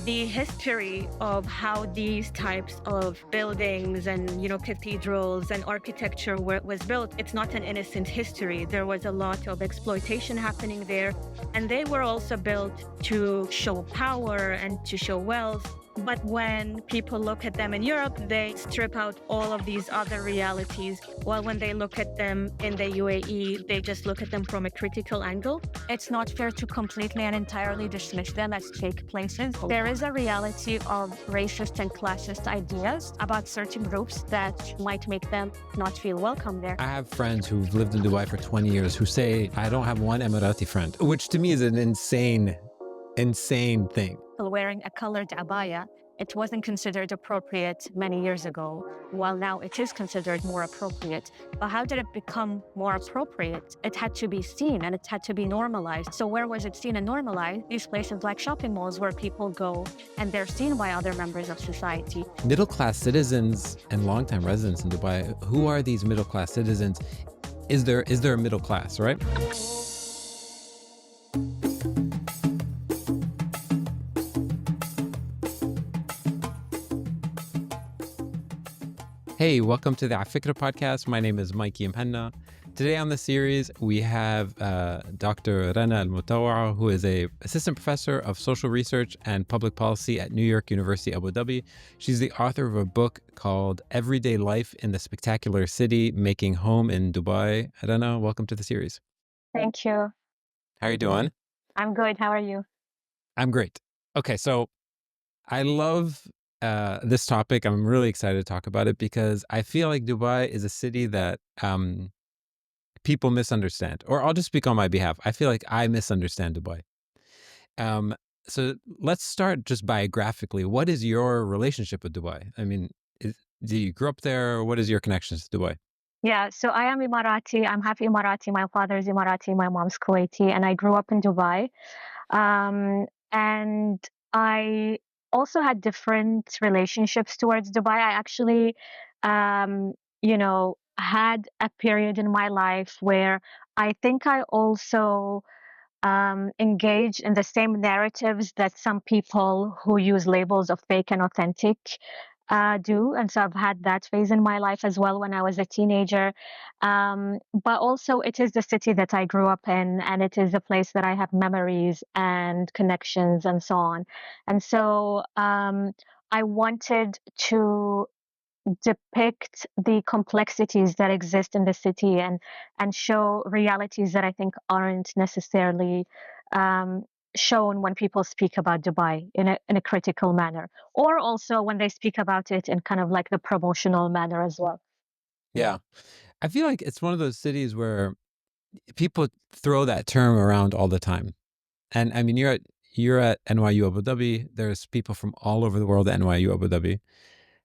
the history of how these types of buildings and, cathedrals and architecture was built, it's not an innocent history. There was a lot of exploitation happening there. And they were also built to show power and to show wealth. But when people look at them in Europe, they strip out all of these other realities. While when they look at them in the UAE, they just look at them from a critical angle. It's not fair to completely and entirely dismiss them as fake places. There is a reality of racist and classist ideas about certain groups that might make them not feel welcome there. I have friends who've lived in Dubai for 20 years who say, I don't have one Emirati friend, which to me is an insane thing. Wearing a colored abaya, it wasn't considered appropriate many years ago, while now it is considered more appropriate. But how did it become more appropriate? It had to be seen and it had to be normalized. So where was it seen and normalized? These places like shopping malls where people go and they're seen by other members of society. Middle-class citizens and longtime residents in Dubai, who are these middle-class citizens? Is there a middle class, right? Hey, welcome to the Afikra podcast. My name is Mikey Muhanna. Today on the series, we have Dr. Rana AlMutawa, who is an assistant professor of social research and public policy at New York University Abu Dhabi. She's the author of a book called Everyday Life in the Spectacular City, Making Home in Dubai. Rana, welcome to the series. Thank you. How are you doing? I'm good. How are you? I'm great. Okay, so I love this topic. I'm really excited to talk about it because I feel like Dubai is a city that people misunderstand, or I'll just speak on my behalf. I feel like I misunderstand Dubai. So let's start just biographically. What is your relationship with Dubai? I mean, do you grow up there? What is your connections to Dubai? Yeah, so I am Emirati. I'm half Emirati. My father is Emirati. My mom's Kuwaiti, and I grew up in Dubai. And I also had different relationships towards Dubai. I actually, had a period in my life where I think I also engage in the same narratives that some people who use labels of fake and authentic do. And so I've had that phase in my life as well when I was a teenager. But also, it is the city that I grew up in, and it is a place that I have memories and connections and so on. And so I wanted to depict the complexities that exist in the city and show realities that I think aren't necessarily shown when people speak about Dubai in a critical manner, or also when they speak about it in kind of like the promotional manner as well. Yeah. I feel like it's one of those cities where people throw that term around all the time. And I mean, you're at NYU Abu Dhabi. There's people from all over the world at NYU Abu Dhabi.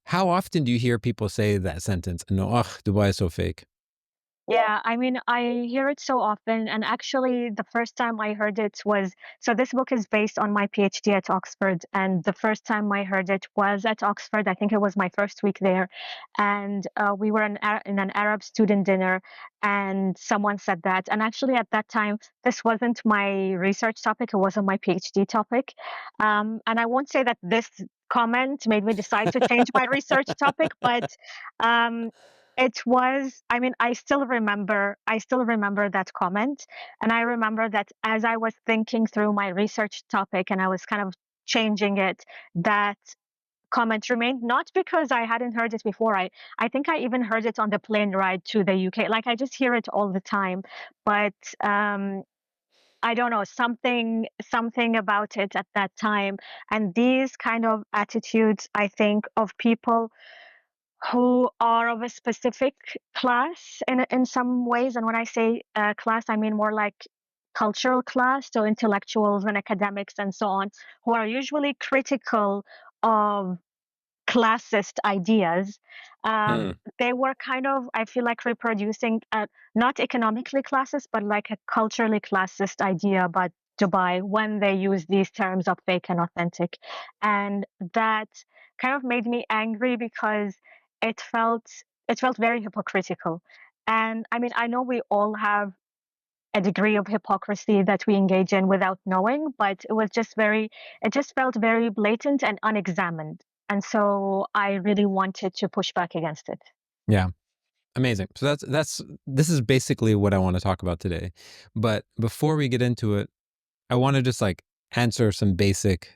How often do you hear people say that sentence? No, Dubai is so fake. Yeah, I mean, I hear it so often. And actually, the first time I heard it was so this book is based on my PhD at Oxford. And the first time I heard it was at Oxford. I think it was my first week there. And we were in an Arab student dinner, and someone said that. And actually, at that time, this wasn't my research topic, it wasn't my PhD topic. And I won't say that this comment made me decide to change my research topic, but um, it was, I mean, I still remember that comment. And I remember that as I was thinking through my research topic and I was kind of changing it, that comment remained, not because I hadn't heard it before. I think I even heard it on the plane ride to the UK. Like I just hear it all the time. But I don't know, something about it at that time. And these kind of attitudes, I think, of people who are of a specific class in some ways. And when I say class, I mean more like cultural class, so intellectuals and academics and so on, who are usually critical of classist ideas. They were kind of, I feel like, reproducing not economically classist, but like a culturally classist idea about Dubai when they use these terms of fake and authentic. And that kind of made me angry because it felt it felt very hypocritical. And I mean, I know we all have a degree of hypocrisy that we engage in without knowing, but it just felt very blatant and unexamined. And so I really wanted to push back against it. Yeah. Amazing. So this is basically what I want to talk about today. But before we get into it, I want to just like answer some basic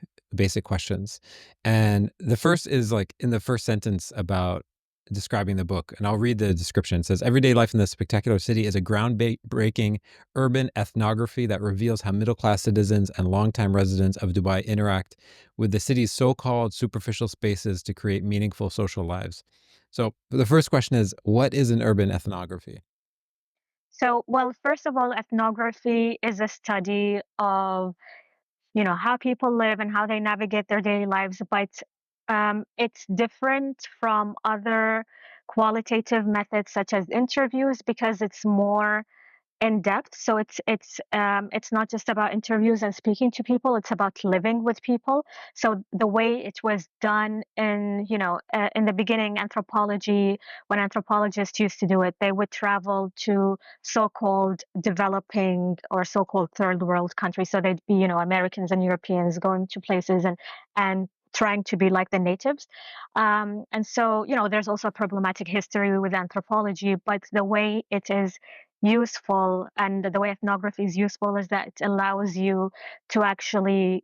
questions. And the first is like in the first sentence about describing the book, and I'll read the description. It says, everyday life in this spectacular city is a groundbreaking urban ethnography that reveals how middle-class citizens and longtime residents of Dubai interact with the city's so-called superficial spaces to create meaningful social lives. So the first question is, what is an urban ethnography? So, well, first of all, ethnography is a study of, how people live and how they navigate their daily lives, but it's different from other qualitative methods such as interviews because it's more in depth. So it's not just about interviews and speaking to people, it's about living with people. So the way it was done in the beginning, anthropology, when anthropologists used to do it, they would travel to so-called developing or so-called third world countries. So they'd be, Americans and Europeans going to places and trying to be like the natives. And so, there's also a problematic history with anthropology, but the way it is useful and the way ethnography is useful is that it allows you to actually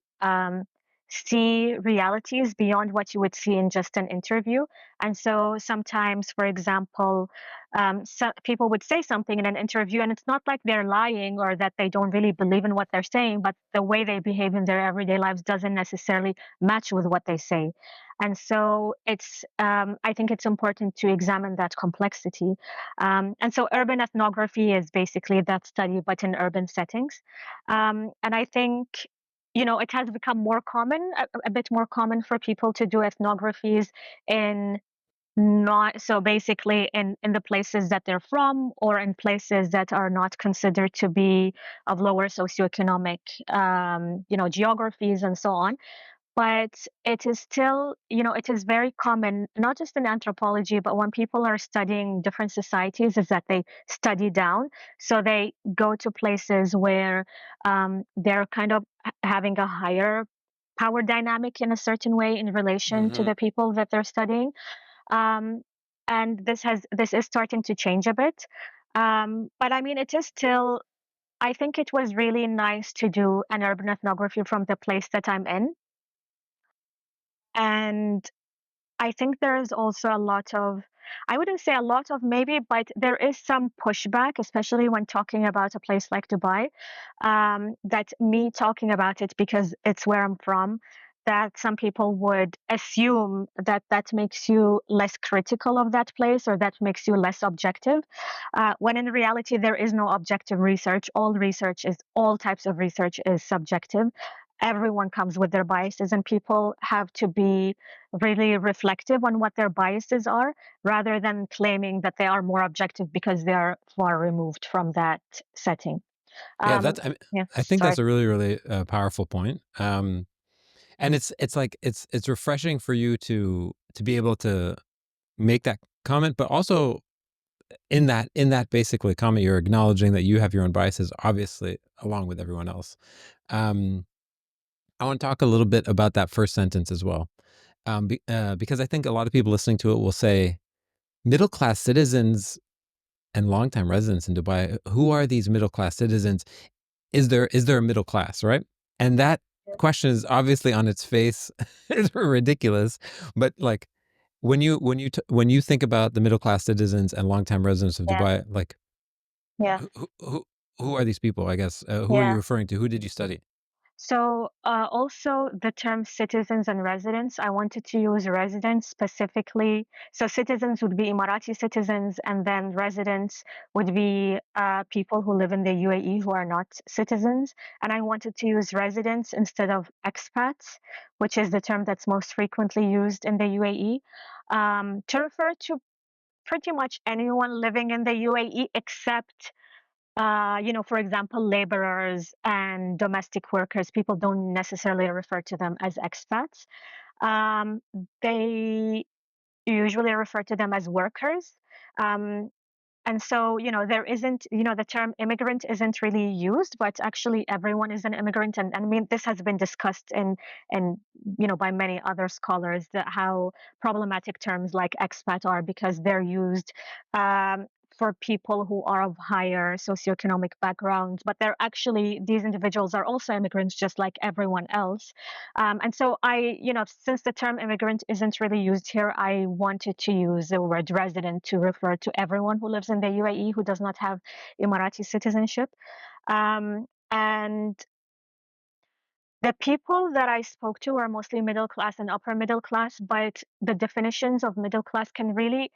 see realities beyond what you would see in just an interview. And so sometimes, for example, people would say something in an interview and it's not like they're lying or that they don't really believe in what they're saying, but the way they behave in their everyday lives doesn't necessarily match with what they say. And so I think it's important to examine that complexity. And so urban ethnography is basically that study, but in urban settings. And I think, it has become more common, a bit more common for people to do ethnographies in not so basically in the places that they're from or in places that are not considered to be of lower socioeconomic geographies and so on, but it is still, it is very common, not just in anthropology, but when people are studying different societies, is that they study down. So they go to places where they're kind of having a higher power dynamic in a certain way in relation to Mm-hmm. the people that they're studying. Um, and this is starting to change a bit. But I mean, it is still, I think it was really nice to do an urban ethnography from the place that I'm in. And I think there is also a lot of, I wouldn't say a lot of maybe, but there is some pushback, especially when talking about a place like Dubai, that me talking about it because it's where I'm from, that some people would assume that that makes you less critical of that place or that makes you less objective. When in reality, there is no objective research. All types of research is subjective. Everyone comes with their biases, and people have to be really reflective on what their biases are rather than claiming that they are more objective because they are far removed from that setting. Yeah, Yeah, I think sorry. that's a really, really powerful point. And it's like it's refreshing for you to be able to make that comment, but also in that basically comment, you're acknowledging that you have your own biases, obviously, along with everyone else. Um, I want to talk a little bit about that first sentence as well, because I think a lot of people listening to it will say, middle class citizens and longtime residents in Dubai. Who are these middle class citizens? Is there a middle class, right? And that question is obviously on its face is ridiculous, but like when you think about the middle class citizens and longtime residents of Yeah, Dubai, like yeah, who are these people? I guess who are you yeah. referring to? Who did you study? So, also the term citizens and residents, I wanted to use residents specifically. So, citizens would be Emirati citizens, and then residents would be people who live in the UAE who are not citizens. And I wanted to use residents instead of expats, which is the term that's most frequently used in the UAE, to refer to pretty much anyone living in the UAE except for example, laborers and domestic workers, people don't necessarily refer to them as expats. Um, they usually refer to them as workers. Um, And so, there isn't, the term immigrant isn't really used, but actually everyone is an immigrant. And I mean, this has been discussed by many other scholars, that how problematic terms like expat are, because they're used um, for people who are of higher socioeconomic backgrounds, but these individuals are also immigrants just like everyone else. And so since the term immigrant isn't really used here, I wanted to use the word resident to refer to everyone who lives in the UAE who does not have Emirati citizenship. And the people that I spoke to are mostly middle class and upper middle class, but the definitions of middle class can really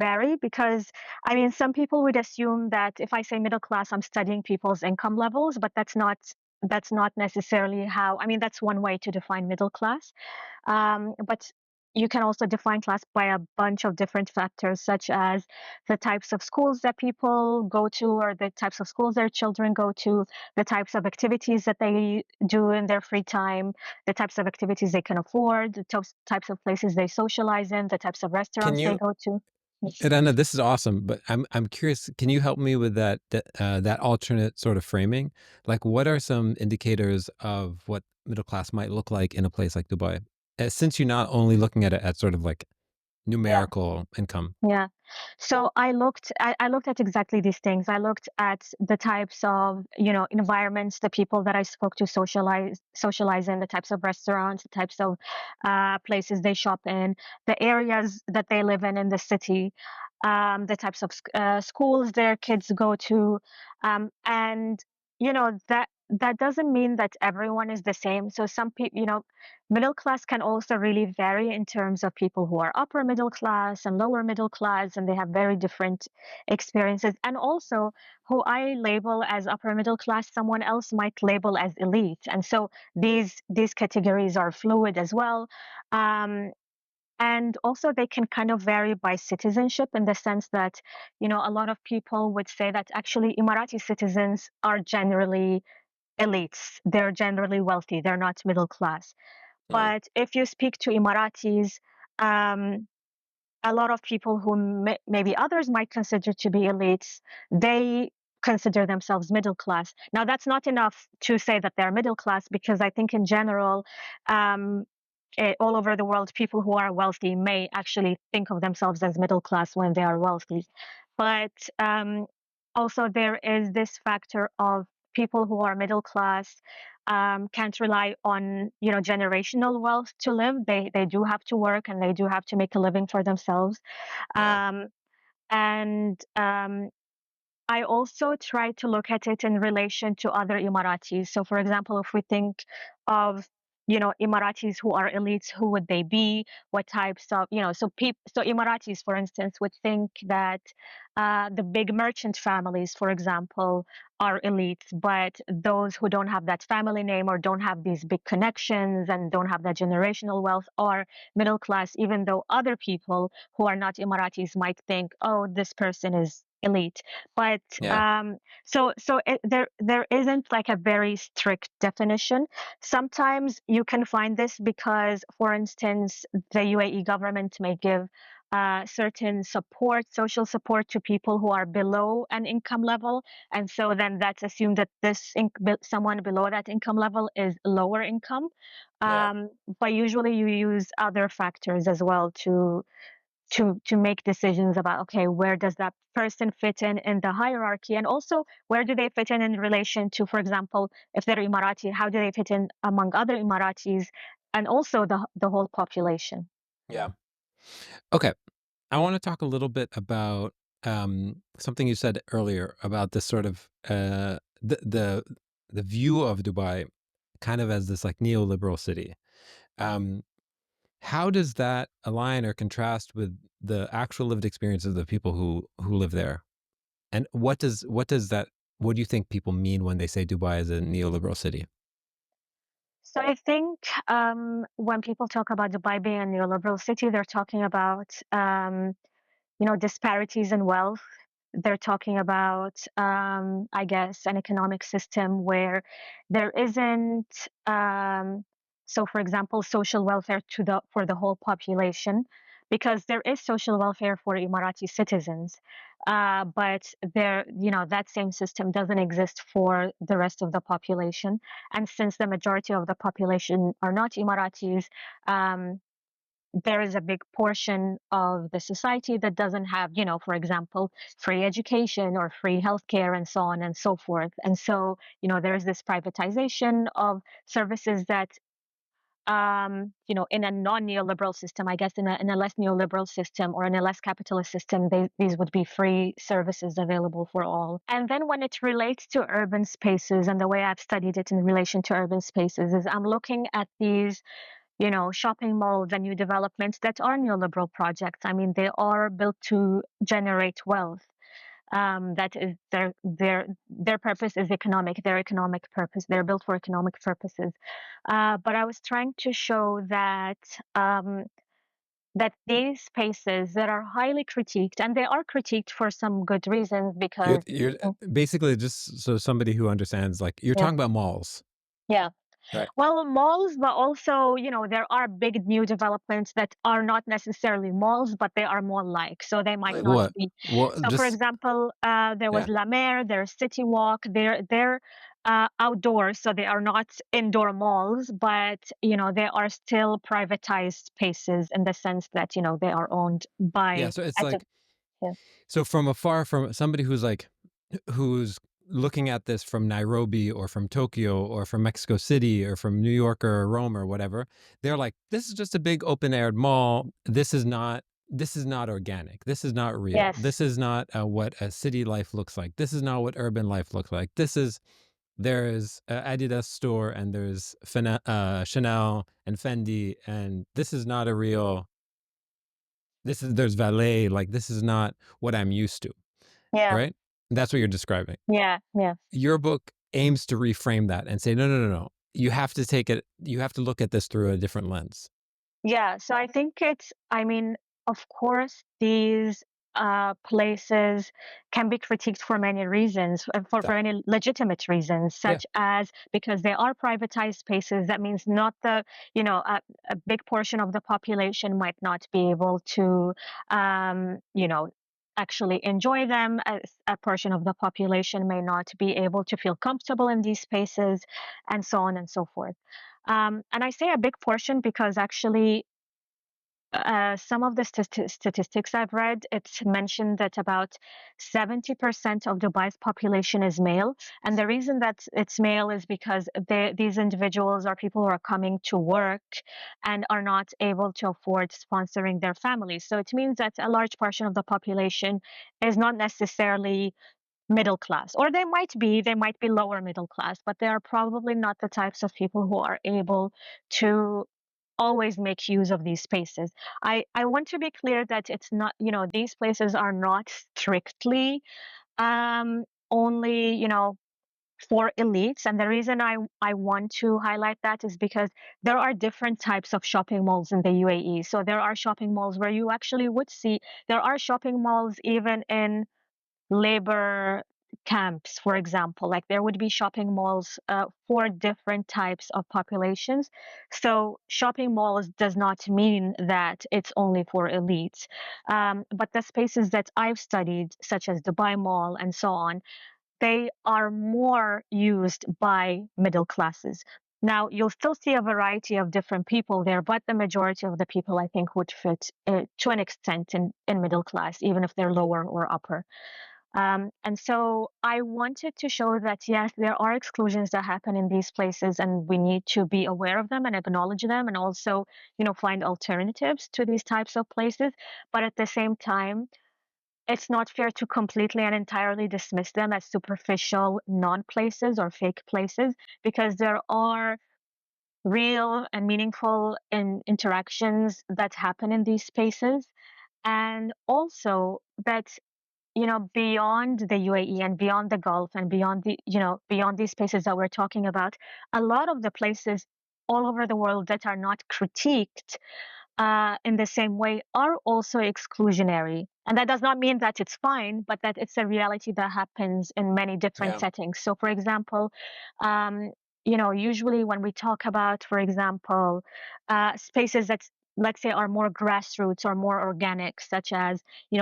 vary, because I mean, some people would assume that if I say middle class, I'm studying people's income levels, but that's not necessarily how. I mean, that's one way to define middle class. But you can also define class by a bunch of different factors, such as the types of schools that people go to, or the types of schools their children go to, the types of activities that they do in their free time, the types of activities they can afford, the types of places they socialize in, the types of Can restaurants they you, go to. Yes. Irana, this is awesome, but I'm curious, can you help me with that alternate sort of framing? Like, what are some indicators of what middle class might look like in a place like Dubai? Since you're not only looking at it at sort of like Yeah. numerical income. Yeah. So I looked at exactly these things. I looked at the types of, environments the people that I spoke to socialize in, the types of restaurants, the types of places they shop in, the areas that they live in the city, the types of schools their kids go to, and that doesn't mean that everyone is the same. So some people, middle class can also really vary in terms of people who are upper middle class and lower middle class, and they have very different experiences. And also, who I label as upper middle class, someone else might label as elite. And so these categories are fluid as well. And also, they can kind of vary by citizenship, in the sense that, a lot of people would say that actually Emirati citizens are generally elites. They're generally wealthy. They're not middle class. Mm. But if you speak to Emiratis, um, a lot of people who maybe others might consider to be elites, they consider themselves middle class. Now, that's not enough to say that they're middle class, because I think in general, um, all over the world, people who are wealthy may actually think of themselves as middle class when they are wealthy. But also, there is this factor of people who are middle class can't rely on generational wealth to live. They do have to work, and they do have to make a living for themselves. Yeah. Um, and I also try to look at it in relation to other Emiratis. So, for example, if we think of Emiratis who are elites, who would they be? What types of so Emiratis, for instance, would think that the big merchant families, for example, are elites, but those who don't have that family name, or don't have these big connections, and don't have that generational wealth, are middle class, even though other people who are not Emiratis might think, oh, this person is elite. But Yeah. there isn't like a very strict definition. Sometimes you can find this because, for instance, the UAE government may give certain support, social support, to people who are below an income level, and so then that's assumed that someone below that income level is lower income. Yeah. But usually you use other factors as well to make decisions about, okay, where does that person fit in the hierarchy, and also where do they fit in relation to, for example, if they're Emirati, how do they fit in among other Emiratis, and also the whole population. Yeah. Okay. I want to talk a little bit about something you said earlier about this sort of the view of Dubai kind of as this like neoliberal city. Um, how does that align or contrast with the actual lived experience of the people who live there? And what do you think people mean when they say Dubai is a neoliberal city? So I think when people talk about Dubai being a neoliberal city, they're talking about disparities in wealth. They're talking about, I guess, an economic system where there isn't, so for example, social welfare for the whole population. because there is social welfare for Emirati citizens, but there, that same system doesn't exist for the rest of the population. And since the majority of the population are not Emiratis, there is a big portion of the society that doesn't have, for example, free education or free healthcare and so on and so forth. And so, there is this privatization of services that, in a non-neoliberal system, I guess in a less neoliberal system or in a less capitalist system, these would be free services available for all. And then when it relates to urban spaces, and the way I've studied it in relation to urban spaces is I'm looking at these shopping malls and new developments that are neoliberal projects. I mean, they are built to generate wealth. That is their purpose is economic. Their economic purpose. They're built for economic purposes. But I was trying to show that that these spaces that are highly critiqued, and they are critiqued for some good reasons, because You're basically, just so somebody who understands, like, you're yeah, talking about malls. yeah. Right. Well, malls, but also, there are big new developments that are not necessarily malls, but they are mall-like. So they might Like not what? be. What? So, for Just example, there was yeah. La Mer, there's City Walk, they're outdoors, so they are not indoor malls, but they are still privatized spaces in the sense that they are owned Yeah. by. So it's like, so from afar, from somebody who's looking at this from Nairobi or from Tokyo or from Mexico City or from New York or Rome or whatever, they're like, this is just a big open aired mall. This is not organic. This is not real. Yes. This is not what a city life looks like. This is not what urban life looks like. There is an Adidas store, and there's Chanel and Fendi, and this is not a real, there's valet, like, this is not what I'm used to. Yeah. Right? That's what you're describing. Yeah. Yeah. Your book aims to reframe that and say, no. You have to look at this through a different lens. Yeah, so I think of course, these places can be critiqued for many reasons, for any legitimate reasons, such as because they are privatized spaces. That means not a big portion of the population might not be able to, actually enjoy them. A portion of the population may not be able to feel comfortable in these spaces, and so on and so forth. And I say a big portion because actually, some of the statistics I've read, it's mentioned that about 70% of Dubai's population is male. And the reason that it's male is because these individuals are people who are coming to work and are not able to afford sponsoring their families. So it means that a large portion of the population is not necessarily middle class, or they might be lower middle class, but they are probably not the types of people who are able to always make use of these spaces. I want to be clear that it's not, these places are not strictly only, for elites. And the reason I want to highlight that is because there are different types of shopping malls in the UAE. So there are shopping malls where you actually would see, there are shopping malls even in labor camps, for example. Like there would be shopping malls for different types of populations. So shopping malls does not mean that it's only for elites. But the spaces that I've studied, such as Dubai Mall and so on, they are more used by middle classes. Now, you'll still see a variety of different people there, but the majority of the people, I think, would fit to an extent in middle class, even if they're lower or upper. And so I wanted to show that, yes, there are exclusions that happen in these places, and we need to be aware of them and acknowledge them, and also, find alternatives to these types of places. But at the same time, it's not fair to completely and entirely dismiss them as superficial non-places or fake places, because there are real and meaningful interactions that happen in these spaces. And also that beyond the UAE and beyond the Gulf and beyond beyond these spaces that we're talking about, a lot of the places all over the world that are not critiqued in the same way are also exclusionary. And that does not mean that it's fine, but that it's a reality that happens in many different settings. So, for example, usually when we talk about, for example, spaces let's say, are more grassroots or more organic, such as,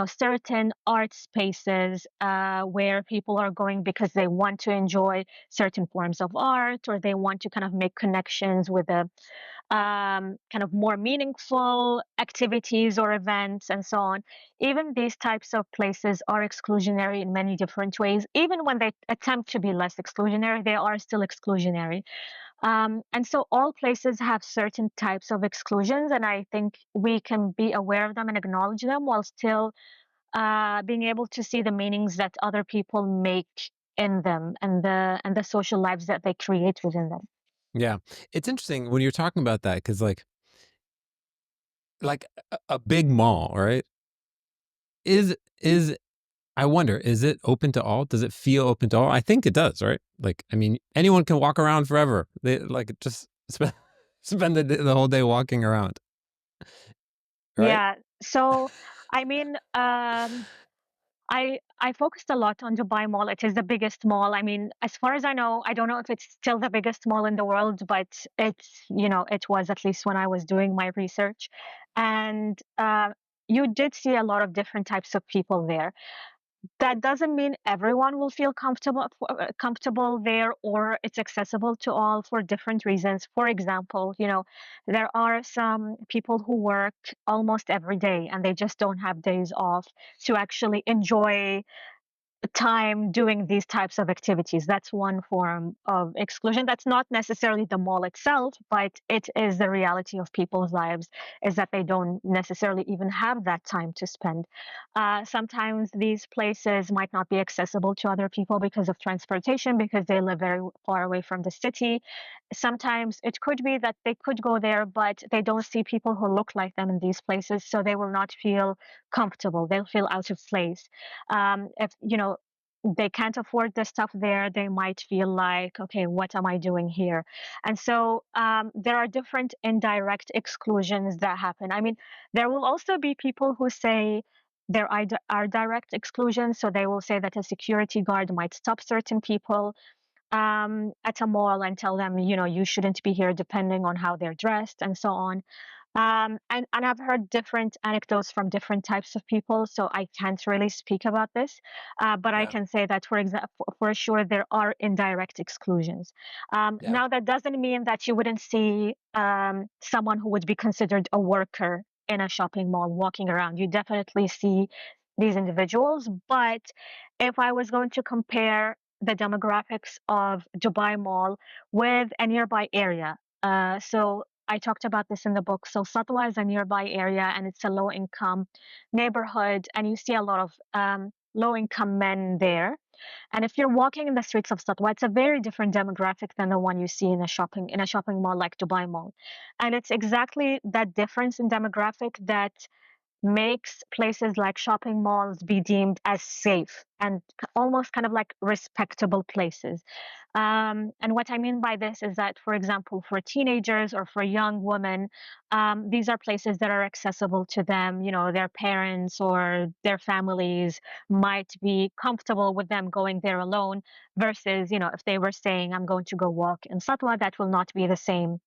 certain art spaces where people are going because they want to enjoy certain forms of art, or they want to kind of make connections with a kind of more meaningful activities or events and so on. Even these types of places are exclusionary in many different ways. Even when they attempt to be less exclusionary, they are still exclusionary. And so all places have certain types of exclusions, and I think we can be aware of them and acknowledge them while still being able to see the meanings that other people make in them, and the social lives that they create within them. Yeah. It's interesting when you're talking about that, because like a big mall, right? Is I wonder, is it open to all? Does it feel open to all? I think it does, right? Like, I mean, anyone can walk around forever. They like just spend the whole day walking around, right? Yeah. So, I mean, I focused a lot on Dubai Mall. It is the biggest mall. I mean, as far as I know, I don't know if it's still the biggest mall in the world, but it was, at least when I was doing my research. And you did see a lot of different types of people there. That doesn't mean everyone will feel comfortable there, or it's accessible to all for different reasons. For example, there are some people who work almost every day and they just don't have days off to actually enjoy time doing these types of activities. That's one form of exclusion. That's not necessarily the mall itself, but it is the reality of people's lives, is that they don't necessarily even have that time to spend. Sometimes these places might not be accessible to other people because of transportation, because they live very far away from the city. Sometimes it could be that they could go there, but they don't see people who look like them in these places, so they will not feel comfortable. They'll feel out of place. If they can't afford the stuff there, they might feel like, okay, what am I doing here? And so there are different indirect exclusions that happen. I mean, there will also be people who say there are direct exclusions. So they will say that a security guard might stop certain people at a mall and tell them, you shouldn't be here, depending on how they're dressed and so on. And I've heard different anecdotes from different types of people, so I can't really speak about this. But I Yeah. can say that, for example, for sure, there are indirect exclusions. Yeah. Now, that doesn't mean that you wouldn't see someone who would be considered a worker in a shopping mall walking around. You definitely see these individuals. But if I was going to compare the demographics of Dubai Mall with a nearby area, so I talked about this in the book. So Satwa is a nearby area, and it's a low-income neighborhood, and you see a lot of low-income men there. And if you're walking in the streets of Satwa, it's a very different demographic than the one you see in a shopping mall like Dubai Mall. And it's exactly that difference in demographic that makes places like shopping malls be deemed as safe and almost kind of like respectable places. And what I mean by this is that, for example, for teenagers or for young women, these are places that are accessible to them. Their parents or their families might be comfortable with them going there alone, versus, if they were saying, I'm going to go walk in Satwa, that will not be the same.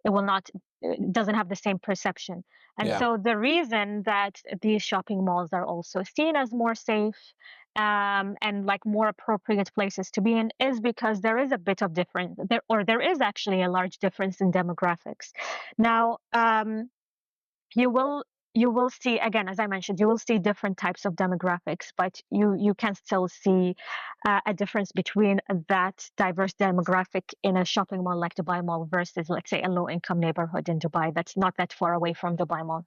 It will not, it doesn't have the same perception. And Yeah. so the reason that these shopping malls are also seen as more safe and like more appropriate places to be in is because there is a bit of difference there, or there is actually a large difference in demographics. Now, you will you will see, again, as I mentioned, you will see different types of demographics, but you can still see a difference between that diverse demographic in a shopping mall like Dubai Mall versus, let's say, a low income neighborhood in Dubai that's not that far away from Dubai Mall.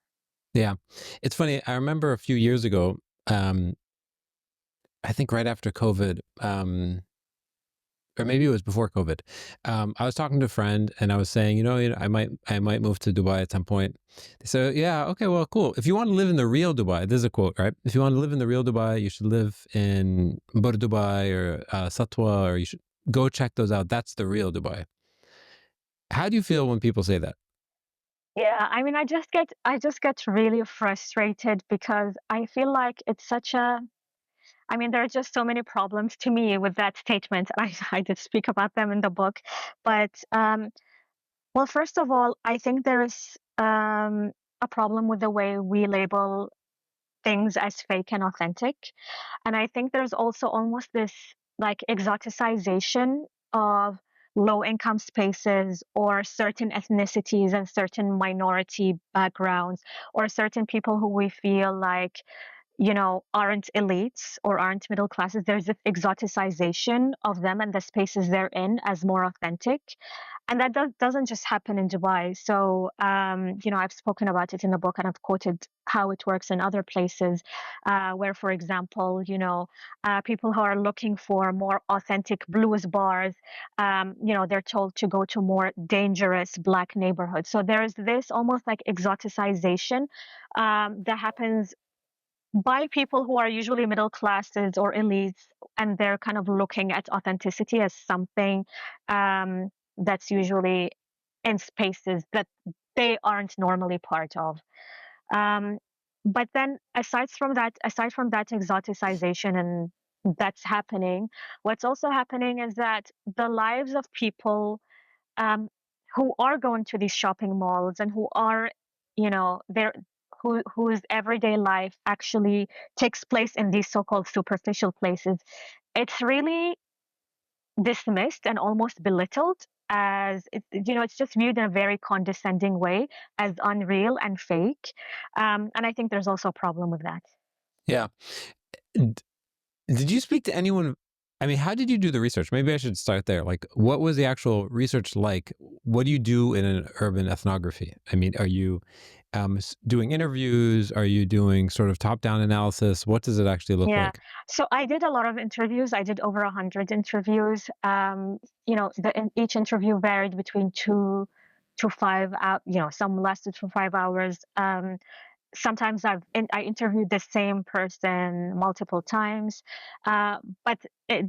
Yeah. It's funny. I remember a few years ago, I think right after COVID, or maybe it was before COVID. I was talking to a friend and I was saying, I might move to Dubai at some point. They said, yeah, okay, well, cool. If you want to live in the real Dubai, this is a quote, right? If you want to live in the real Dubai, you should live in Bur Dubai or Satwa, or you should go check those out. That's the real Dubai. How do you feel when people say that? Yeah, I mean, I just get really frustrated because I feel like it's such a, I mean, there are just so many problems to me with that statement. I did speak about them in the book, but well, first of all, I think there is a problem with the way we label things as fake and authentic. And I think there's also almost this like exoticization of low income spaces or certain ethnicities and certain minority backgrounds or certain people who we feel like, aren't elites or aren't middle classes. There's this exoticization of them and the spaces they're in as more authentic. And that doesn't just happen in Dubai. So, I've spoken about it in the book and I've quoted how it works in other places where, for example, people who are looking for more authentic blues bars, they're told to go to more dangerous Black neighborhoods. So there's this almost like exoticization that happens by people who are usually middle classes or elites, and they're kind of looking at authenticity as something that's usually in spaces that they aren't normally part of. Um, but then aside from that exoticization and that's happening, what's also happening is that the lives of people um, who are going to these shopping malls and who are, they're whose everyday life actually takes place in these so-called superficial places, it's really dismissed and almost belittled as it's just viewed in a very condescending way as unreal and fake. And I think there's also a problem with that. Yeah. Did you speak to anyone? I mean, how did you do the research? Maybe I should start there. Like, what was the actual research like? What do you do in an urban ethnography? I mean, are you doing interviews? Are you doing sort of top-down analysis? What does it actually look like? So I did a lot of interviews. I did over 100 interviews. Each interview varied between 2 to 5 hours. Some lasted for 5 hours. Sometimes I interviewed the same person multiple times, but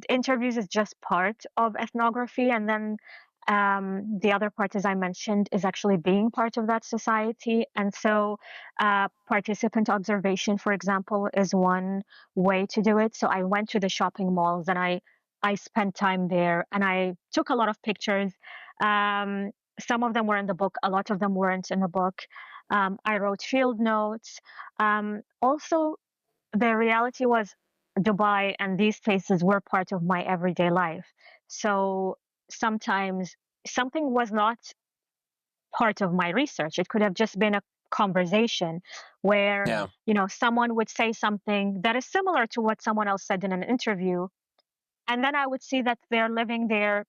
interviews is just part of ethnography, and then the other part, as I mentioned, is actually being part of that society. And so, participant observation, for example, is one way to do it. So I went to the shopping malls and I spent time there, and I took a lot of pictures. Some of them were in the book, a lot of them weren't in the book. I wrote field notes. Also, the reality was Dubai and these places were part of my everyday life. So sometimes something was not part of my research. It could have just been a conversation where, someone would say something that is similar to what someone else said in an interview. And then I would see that they're living their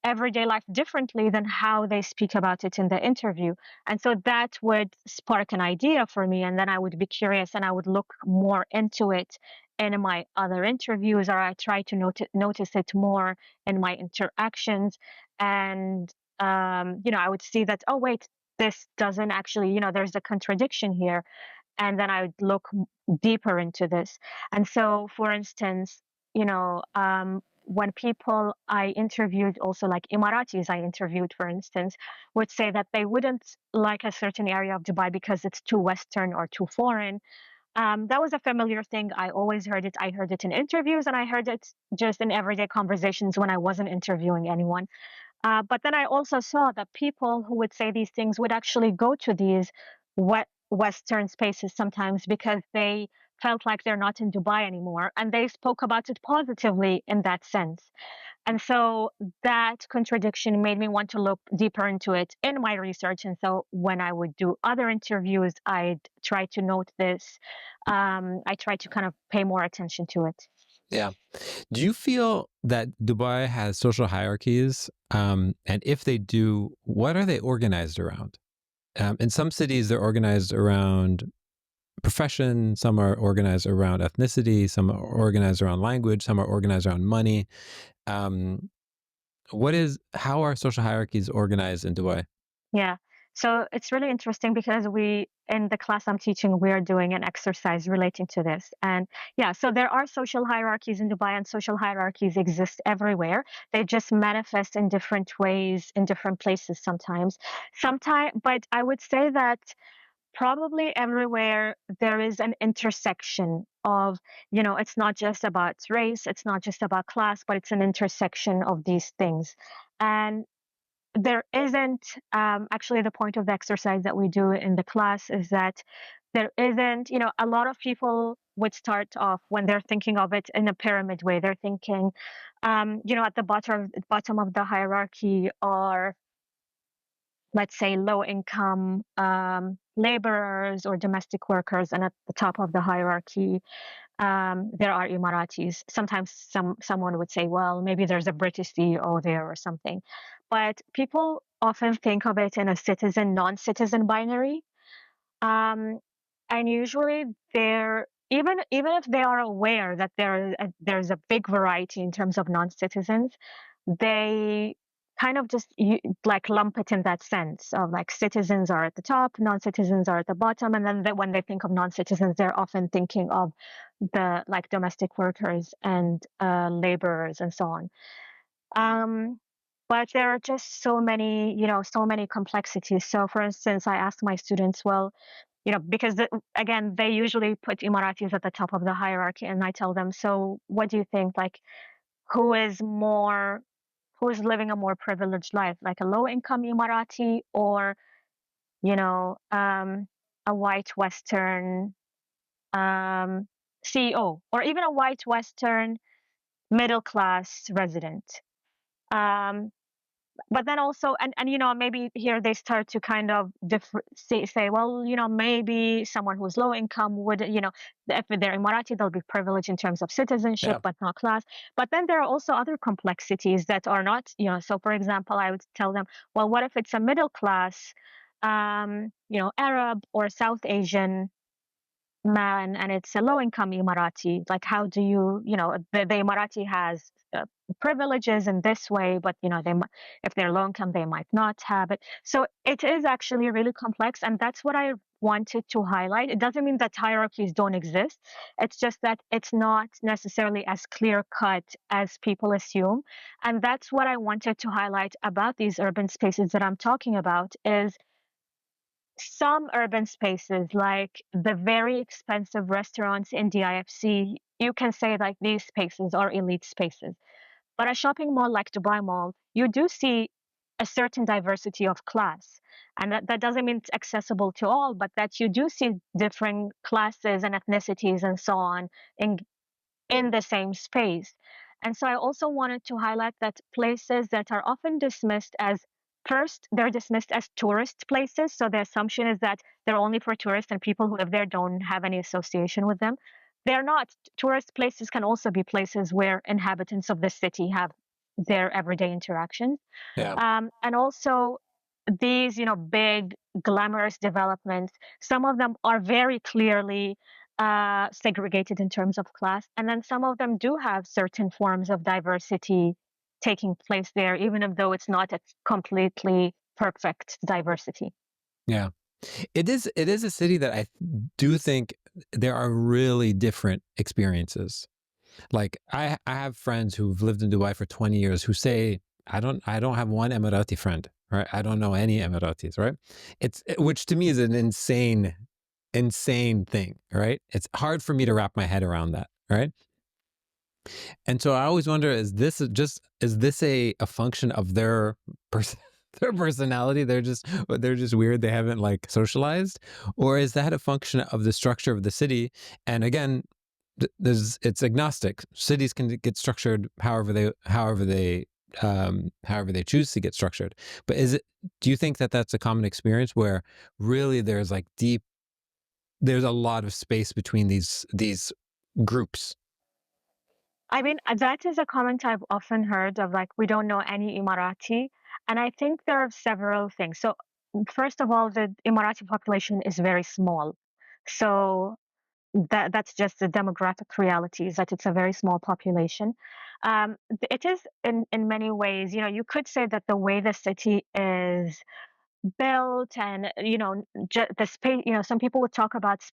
everyday life differently than how they speak about it in the interview. And so that would spark an idea for me. And then I would be curious and I would look more into it in my other interviews, or I try to notice it more in my interactions. And, I would see that, oh, wait, this doesn't actually, there's a contradiction here. And then I would look deeper into this. And so, for instance, when people I interviewed, also like Emiratis I interviewed, for instance, would say that they wouldn't like a certain area of Dubai because it's too Western or too foreign. That was a familiar thing. I always heard it. I heard it in interviews and I heard it just in everyday conversations when I wasn't interviewing anyone. But then I also saw that people who would say these things would actually go to these Western spaces sometimes because they felt like they're not in Dubai anymore. And they spoke about it positively in that sense. And so that contradiction made me want to look deeper into it in my research. And so when I would do other interviews, I'd try to note this. I try to kind of pay more attention to it. Yeah. Do you feel that Dubai has social hierarchies? And if they do, what are they organized around? In some cities, they're organized around profession. Some are organized around ethnicity. Some are organized around language. Some are organized around money. How are social hierarchies organized in Dubai? Yeah. So it's really interesting because in the class I'm teaching, we're doing an exercise relating to this. And yeah, so there are social hierarchies in Dubai and social hierarchies exist everywhere. They just manifest in different ways in different places sometimes. But I would say that probably everywhere there is an intersection of, it's not just about race, it's not just about class, but it's an intersection of these things. And there isn't actually the point of the exercise that we do in the class is that there isn't, a lot of people would start off when they're thinking of it in a pyramid way. They're thinking, at the bottom of the hierarchy are, let's say, low income laborers or domestic workers, and at the top of the hierarchy there are Emiratis. Sometimes someone would say, well, maybe there's a British CEO there or something. But people often think of it in a citizen, non-citizen binary. Um, and usually they're, even if they are aware that there's a big variety in terms of non-citizens, they kind of just like lump it in that sense of like citizens are at the top, non-citizens are at the bottom, and then when they think of non-citizens, they're often thinking of the like domestic workers and laborers and so on. But there are just so many, so many complexities. So, for instance, I asked my students, well, because again, they usually put Emiratis at the top of the hierarchy, and I tell them, so what do you think? Like, who is living a more privileged life, like a low-income Emirati or, a white Western CEO, or even a white Western middle-class resident? Um, but then also, and maybe here they start to kind of say, well, maybe someone who's low income would, if they're Emirati, they'll be privileged in terms of citizenship, Yeah. but not class. But then there are also other complexities that are not, so for example, I would tell them, well, what if it's a middle class, Arab or South Asian man, and it's a low income Emirati? Like, how do the Emirati has privileges in this way, but if they're low income, they might not have it. So it is actually really complex, and that's what I wanted to highlight. It doesn't mean that hierarchies don't exist. It's just that it's not necessarily as clear cut as people assume. And that's what I wanted to highlight about these urban spaces that I'm talking about is some urban spaces, like the very expensive restaurants in the IFC, you can say like these spaces are elite spaces. But a shopping mall like Dubai Mall, you do see a certain diversity of class. And that doesn't mean it's accessible to all, but that you do see different classes and ethnicities and so on in the same space. And so I also wanted to highlight that places that are often dismissed as first, they're dismissed as tourist places. So the assumption is that they're only for tourists and people who live there don't have any association with them. They're not. Tourist places can also be places where inhabitants of the city have their everyday interactions. Yeah. And also these, big glamorous developments, some of them are very clearly segregated in terms of class. And then some of them do have certain forms of diversity taking place there, even though it's not a completely perfect diversity. Yeah. It is a city that I do think there are really different experiences. Like I have friends who've lived in Dubai for 20 years who say, I don't have one Emirati friend, right? I don't know any Emiratis, right? Which to me is an insane thing, right? It's hard for me to wrap my head around that, right? And so I always wonder, is this a function of their their personality? They're just weird. They haven't like socialized, or is that a function of the structure of the city? And again, it's agnostic. Cities can get structured however they choose to get structured. But do you think that that's a common experience where really there's a lot of space between these groups? I mean, that is a comment I've often heard of, like, we don't know any Emirati. And I think there are several things. So, first of all, the Emirati population is very small. So, that's just the demographic reality, is that it's a very small population. It is in many ways, you could say that the way the city is built and the space, some people would talk about the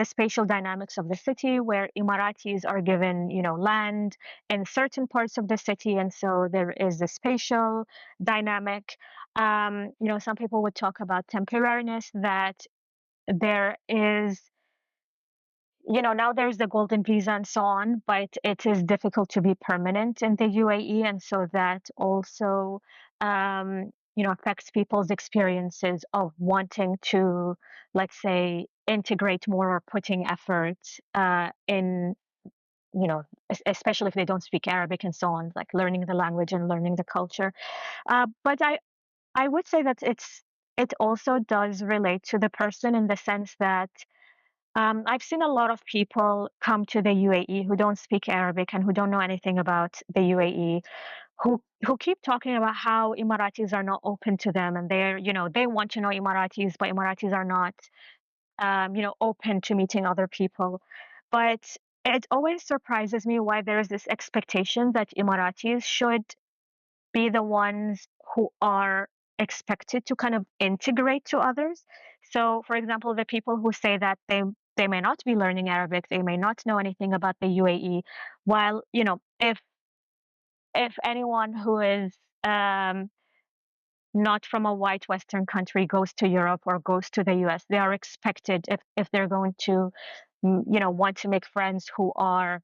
spatial dynamics of the city, where Emiratis are given land in certain parts of the city, and so there is the spatial dynamic. Some people would talk about temporariness, that there is now there's the golden visa and so on, but it is difficult to be permanent in the UAE. And so that also, affects people's experiences of wanting to, let's say, integrate more or putting effort in, especially if they don't speak Arabic and so on, like learning the language and learning the culture. But I would say that it also does relate to the person in the sense that I've seen a lot of people come to the UAE who don't speak Arabic and who don't know anything about the UAE, who keep talking about how Emiratis are not open to them, and they want to know Emiratis, but Emiratis are not, open to meeting other people. But it always surprises me why there is this expectation that Emiratis should be the ones who are expected to kind of integrate to others. So, for example, the people who say that they may not be learning Arabic, they may not know anything about the UAE, while if anyone who is not from a white Western country goes to Europe or goes to the US, they are expected, if they're going to want to make friends who are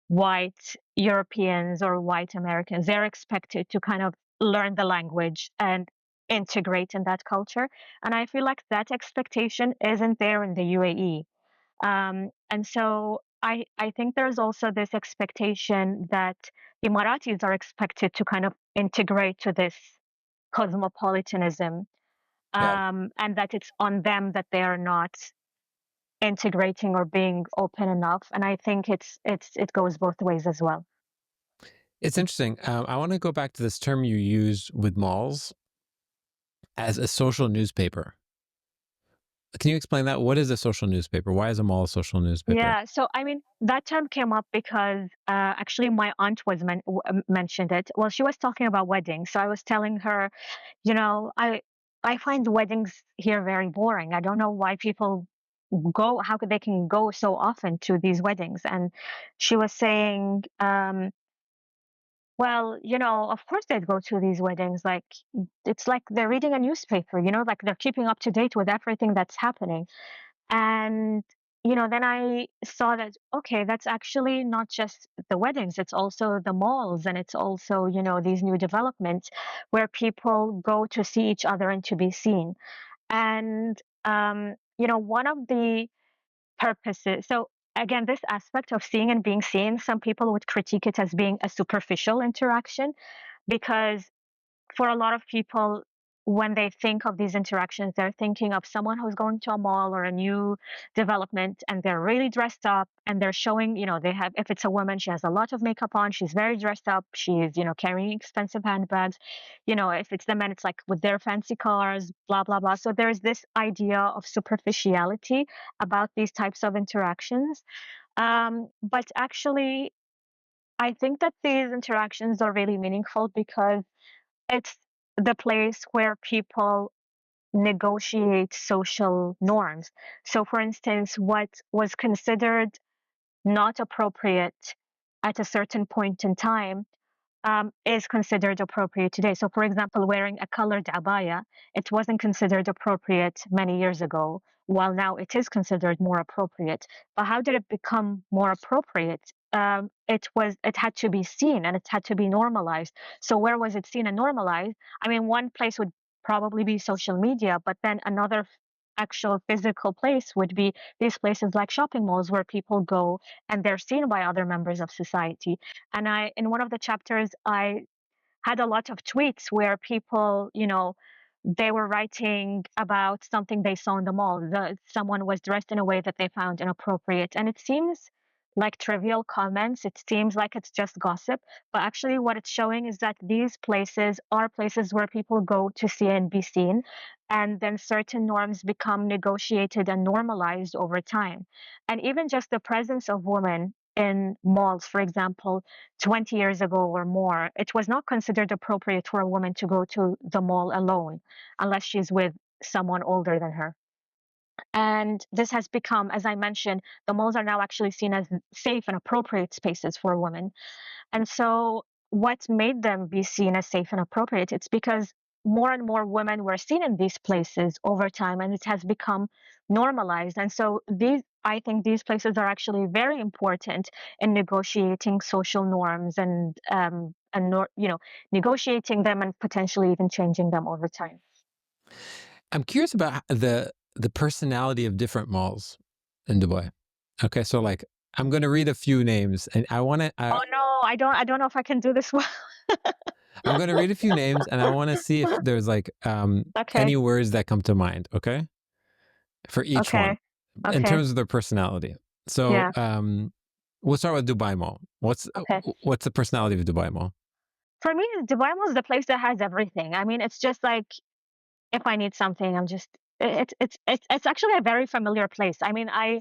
white Europeans or white Americans, they're expected to kind of learn the language and integrate in that culture. And I feel like that expectation isn't there in the UAE. And so I think there's also this expectation that Emiratis are expected to kind of integrate to this cosmopolitanism, Yeah. and that it's on them that they are not integrating or being open enough. And I think it goes both ways as well. It's interesting. I want to go back to this term you used with malls as a social newspaper. Can you explain that? What is a social newspaper? Why is a mall a social newspaper? Yeah, so I mean that term came up because actually my aunt mentioned it. Well, she was talking about weddings, so I was telling her, I find weddings here very boring. I don't know why people go, how they can go so often to these weddings. And she was saying, well, of course they'd go to these weddings. Like it's like they're reading a newspaper, like they're keeping up to date with everything that's happening. And, then I saw that, okay, that's actually not just the weddings, it's also the malls, and it's also, these new developments where people go to see each other and to be seen. And, one of the purposes, so again, this aspect of seeing and being seen, some people would critique it as being a superficial interaction because for a lot of people, when they think of these interactions, they're thinking of someone who's going to a mall or a new development and they're really dressed up and they're showing, they have, if it's a woman, she has a lot of makeup on, she's very dressed up, she's, carrying expensive handbags. If it's the men, it's like with their fancy cars, blah, blah, blah. So there's this idea of superficiality about these types of interactions. But actually, I think that these interactions are really meaningful because it's the place where people negotiate social norms. So, for instance, what was considered not appropriate at a certain point in time is considered appropriate today. So, for example, wearing a colored abaya, it wasn't considered appropriate many years ago, while now it is considered more appropriate. But how did it become more appropriate? It had to be seen and it had to be normalized. So where was it seen and normalized? I mean, one place would probably be social media, but then another actual physical place would be these places like shopping malls where people go and they're seen by other members of society. And in one of the chapters, I had a lot of tweets where people, they were writing about something they saw in the mall. Someone was dressed in a way that they found inappropriate. And it seems like trivial comments. It seems like it's just gossip. But actually, what it's showing is that these places are places where people go to see and be seen. And then certain norms become negotiated and normalized over time. And even just the presence of women in malls, for example, 20 years ago or more, it was not considered appropriate for a woman to go to the mall alone unless she's with someone older than her. And this has become, as I mentioned, the malls are now actually seen as safe and appropriate spaces for women. And so, what made them be seen as safe and appropriate? It's because more and more women were seen in these places over time, and it has become normalized. And so, I think these places are actually very important in negotiating social norms and negotiating them and potentially even changing them over time. I'm curious about the personality of different malls in Dubai. Okay, so like I'm going to read a few names, and I want to. Oh no, I don't know if I can do this well. I'm going to read a few names, and I want to see if there's like Okay. any words that come to mind. Okay, for each one, in Okay. terms of their personality. So Yeah. we'll start with Dubai Mall. What's the personality of Dubai Mall? For me, Dubai Mall is the place that has everything. I mean, it's just like if I need something, I'm just it's actually a very familiar place. I mean, I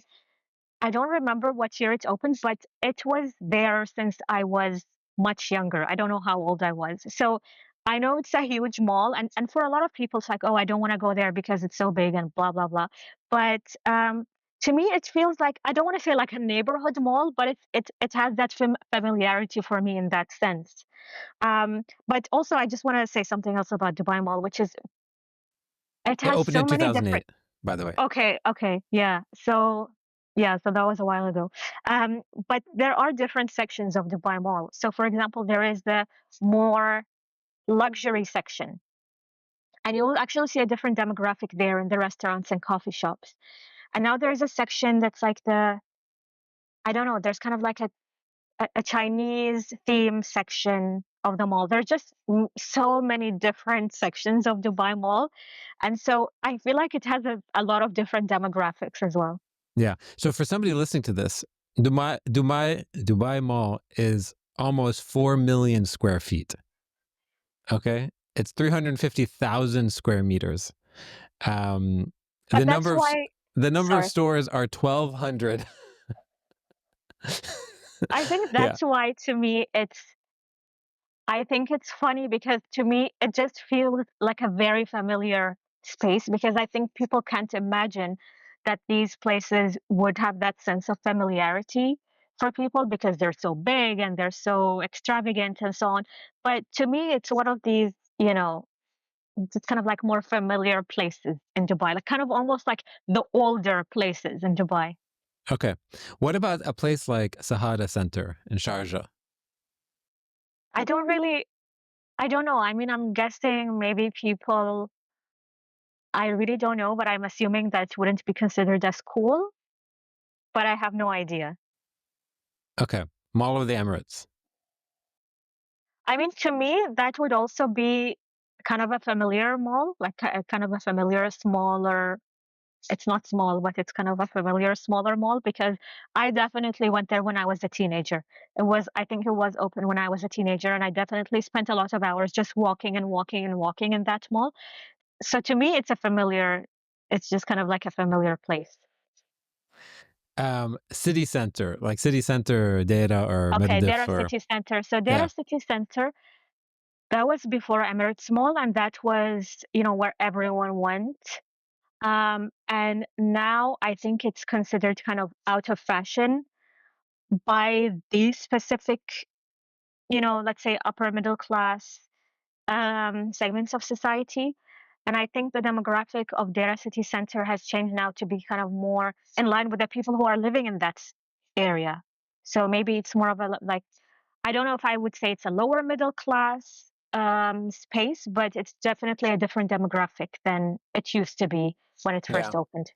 don't remember what year it opened, but it was there since I was much younger. I don't know how old I was. So I know it's a huge mall, and for a lot of people, it's like, oh, I don't want to go there because it's so big and blah blah blah. But to me, it feels like I don't want to say like a neighborhood mall, but it has that familiarity for me in that sense. But also, I just want to say something else about Dubai Mall, which is it It has opened so in many different. 2008, by the way. Okay, yeah, so that was a while ago. But there are different sections of Dubai Mall. So, for example, there is the more luxury section, and you will actually see a different demographic there in the restaurants and coffee shops. And now there's a section that's like I don't know, there's kind of like a Chinese theme section of the mall. There's just so many different sections of Dubai Mall. And so I feel like it has a lot of different demographics as well. Yeah. So for somebody listening to this, Dubai Mall is almost 4 million square feet. Okay, it's 350,000 square meters. But The that's number of why, the number of sorry, stores are 1,200. I think Yeah. that's why to me I think it's funny because to me it just feels like a very familiar space because I think people can't imagine that these places would have that sense of familiarity for people because they're so big and they're so extravagant and so on. But to me, it's one of these, it's kind of like more familiar places in Dubai, like kind of almost like the older places in Dubai. Okay. What about a place like Sahada Center in Sharjah? I don't really, I don't know. I mean, I'm guessing maybe people, I really don't know, but I'm assuming that wouldn't be considered as cool, but I have no idea. Okay. Mall of the Emirates. I mean, to me, that would also be kind of a familiar mall, like a kind of a familiar smaller, it's not small, but it's kind of a familiar smaller mall because I definitely went there when I was a teenager. I think it was open when I was a teenager, and I definitely spent a lot of hours just walking and walking and walking in that mall. So to me, it's just kind of like a familiar place. City Center, like City Center Data or Okay, Dera Mirdif or City Center. So yeah. Dera City Center, that was before Emirates Mall, and that was, where everyone went. And now I think it's considered kind of out of fashion by these specific, let's say upper middle class segments of society. And I think the demographic of Dera City Center has changed now to be kind of more in line with the people who are living in that area. So maybe it's more of a like, I don't know if I would say it's a lower middle class space, but it's definitely a different demographic than it used to be when it first opened.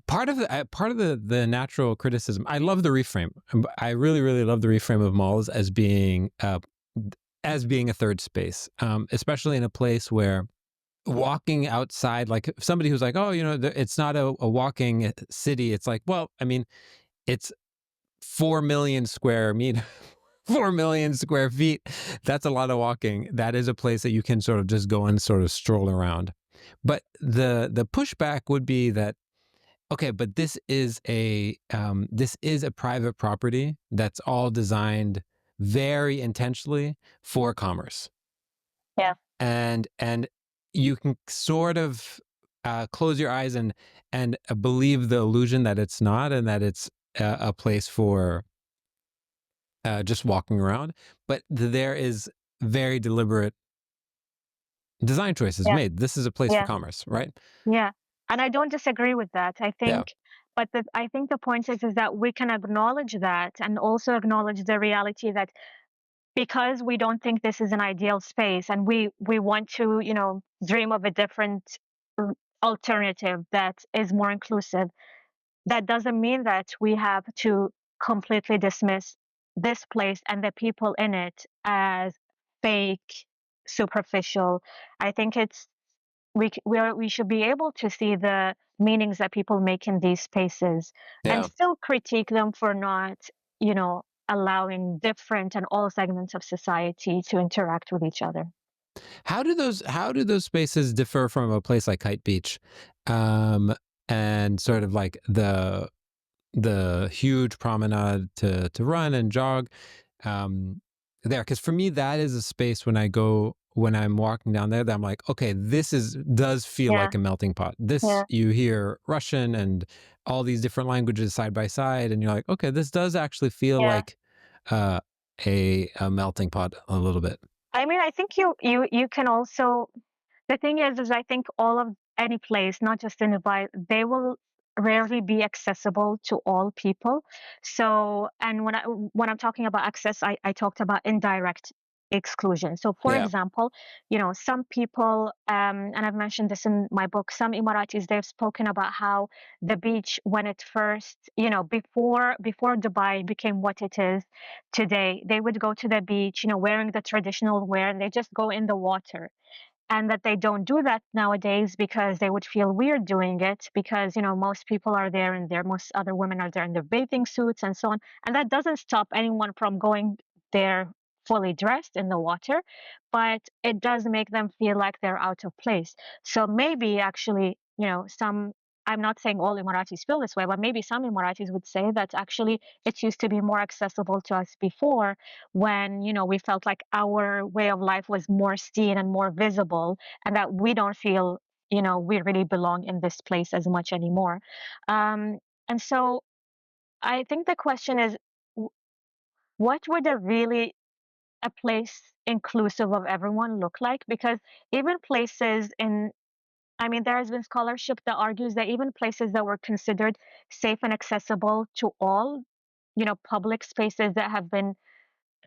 Part of the natural criticism, I love the reframe. I really, really love the reframe of malls as being a third space, especially in a place where walking outside, like somebody who's like, oh, it's not a walking city. It's like, well, I mean, it's 4 million square meters. 4 million square feet. That's a lot of walking. That is a place that you can sort of just go and sort of stroll around. But the pushback would be that, okay, but this is a private property that's all designed very intentionally for commerce. Yeah. And you can sort of close your eyes and believe the illusion that it's not, and that it's a place for just walking around. But there is very deliberate design choices Yeah. made. This is a place for Yeah. commerce, right? Yeah. And I don't disagree with that. I think But I think the point is that we can acknowledge that and also acknowledge the reality that because we don't think this is an ideal space and we want to, dream of a different alternative that is more inclusive, that doesn't mean that we have to completely dismiss this place and the people in it as fake, superficial. I think it's we should be able to see the meanings that people make in these spaces and Yeah. still critique them for not, allowing different and all segments of society to interact with each other. How do those spaces differ from a place like Kite Beach, and sort of like the huge promenade to run and jog there? Because for me, that is a space when I'm walking down there that I'm like, okay, does feel Yeah, like a melting pot. yeah, You hear Russian and all these different languages side by side, and you're like, okay, this does actually feel yeah. like uh, a melting pot a little bit. I mean, I think you can also. The thing is I think all of any place, not just in Dubai, they will rarely be accessible to all people. So, and when I'm talking about access, I talked about indirect exclusion. So, for Yeah. example, some people, and I've mentioned this in my book, some Emiratis, they've spoken about how the beach, when it first, before Dubai became what it is today, they would go to the beach, wearing the traditional wear, and they just go in the water, and that they don't do that nowadays because they would feel weird doing it because most people are there and most other women are there in their bathing suits and so on, and that doesn't stop anyone from going there fully dressed in the water, but it does make them feel like they're out of place. So maybe actually, some, I'm not saying all Emiratis feel this way, but maybe some Emiratis would say that actually it used to be more accessible to us before, when we felt like our way of life was more seen and more visible, and that we don't feel we really belong in this place as much anymore. And so I think the question is, what would a place inclusive of everyone look like? Because even places in, I mean, there has been scholarship that argues that even places that were considered safe and accessible to all, public spaces that have been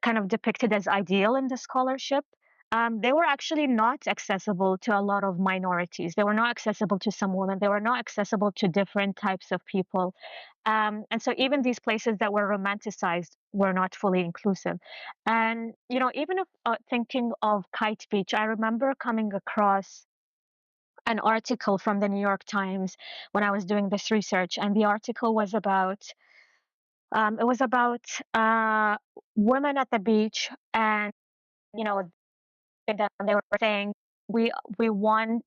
kind of depicted as ideal in the scholarship, they were actually not accessible to a lot of minorities. They were not accessible to some women. They were not accessible to different types of people. And so even these places that were romanticized were not fully inclusive. And, even if thinking of Kite Beach, I remember coming across an article from the New York Times when I was doing this research. And the article was about it was about women at the beach, and they were saying we want,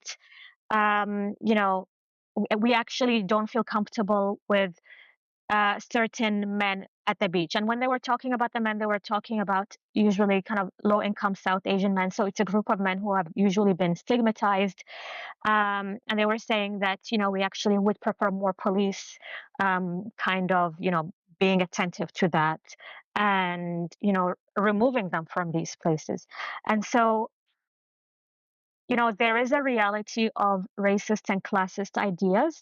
we actually don't feel comfortable with certain men at the beach. And when they were talking about the men, they were talking about usually kind of low income South Asian men. So it's a group of men who have usually been stigmatized. And they were saying that, we actually would prefer more police kind of, being attentive to that and, removing them from these places. And so, there is a reality of racist and classist ideas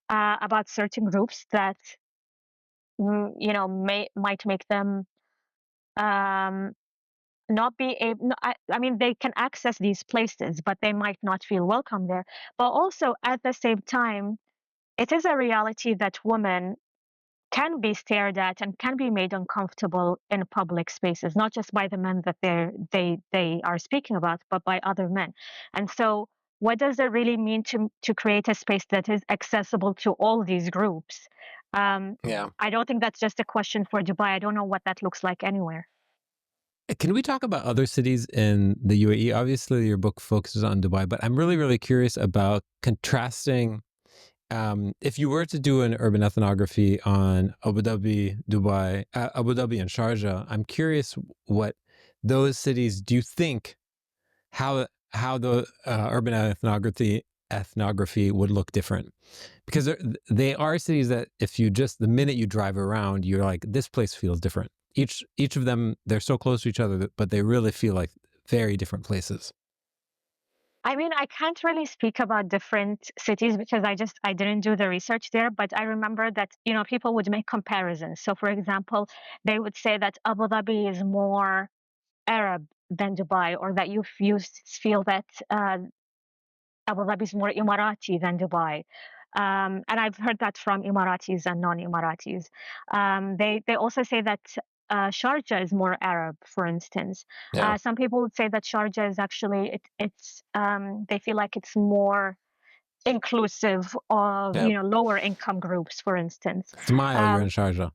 about certain groups that might make them um, not be able. No, I mean, they can access these places, but they might not feel welcome there. But also, at the same time, it is a reality that women can be stared at and can be made uncomfortable in public spaces, not just by the men that they are speaking about, but by other men. And so, what does it really mean to create a space that is accessible to all these groups? Yeah. I don't think that's just a question for Dubai. I don't know what that looks like anywhere. Can we talk about other cities in the UAE? Obviously, your book focuses on Dubai, but I'm really, really curious about contrasting. If you were to do an urban ethnography on Abu Dhabi, Dubai, Abu Dhabi and Sharjah, I'm curious what those cities do you think how the urban ethnography would look different, because they are cities that if you just the minute you drive around, you're like, this place feels different. Each of them, they're so close to each other, but they really feel like very different places. I mean, I can't really speak about different cities because I didn't do the research there, but I remember that, people would make comparisons. So for example, they would say that Abu Dhabi is more Arab than Dubai, or that you feel that Abu Dhabi is more Emirati than Dubai. And I've heard that from Emiratis and non-Emiratis. They also say that Sharjah is more Arab, for instance. Yeah. Some people would say that Sharjah is actually it's they feel like it's more inclusive of Yeah. lower income groups, for instance. Smile, you're in Um, Sharjah.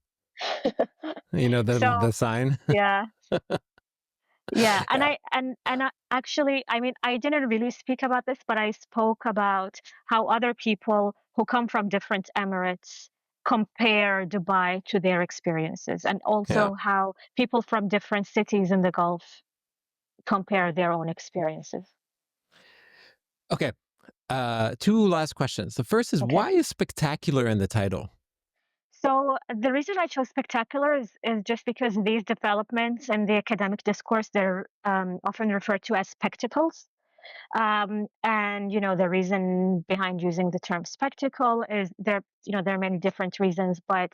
You know the so sign? yeah, yeah, and Yeah. actually, I mean, I didn't really speak about this, but I spoke about how other people who come from different emirates compare Dubai to their experiences, and Yeah. also how people from different cities in the Gulf compare their own experiences. Okay. Two last questions. The first is, Okay. why is spectacular in the title? So the reason I chose spectacular is just because these developments and the academic discourse, they're often referred to as spectacles. And the reason behind using the term spectacle is there are many different reasons, but